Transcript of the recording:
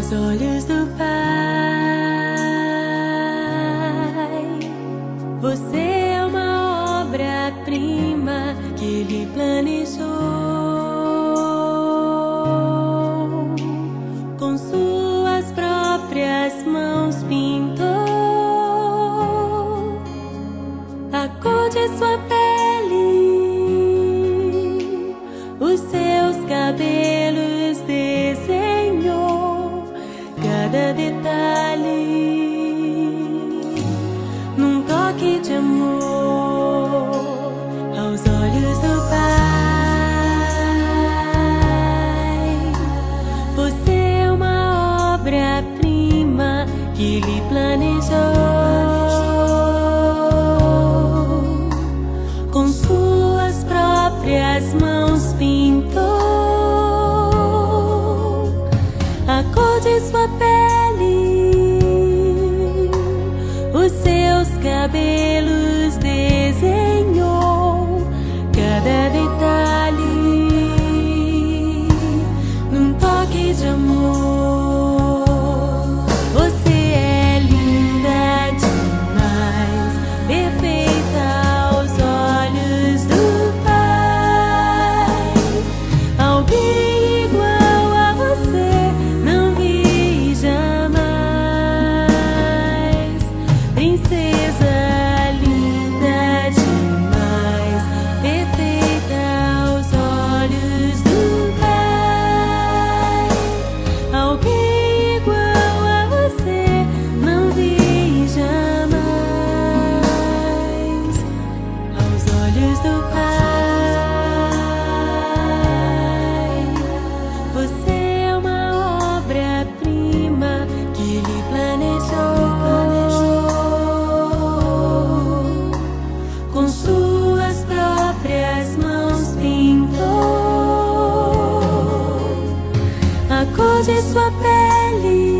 aos olhos do Pai. Você é uma obra-prima que Ele planejou. Com suas próprias mãos pintou a cor de sua pele, os seus cabelos desenhou, cada detalhe num toque de amor aos olhos do Pai. Você é uma obra-prima que Ele planejou. Com suas próprias mãos pintou a cor de sua pele, os seus cabelos desenhou, cada detalhe num toque de amor. Você é linda demais, perfeita aos olhos do Pai. Alguém igual a você não vi jamais. Princesa linda demais, perfeita aos olhos do Pai. Alguém igual a você não vi jamais. Aos olhos do Pai, você é uma obra-prima que Ele planejou. Com suas próprias mãos pintou a cor de sua pele,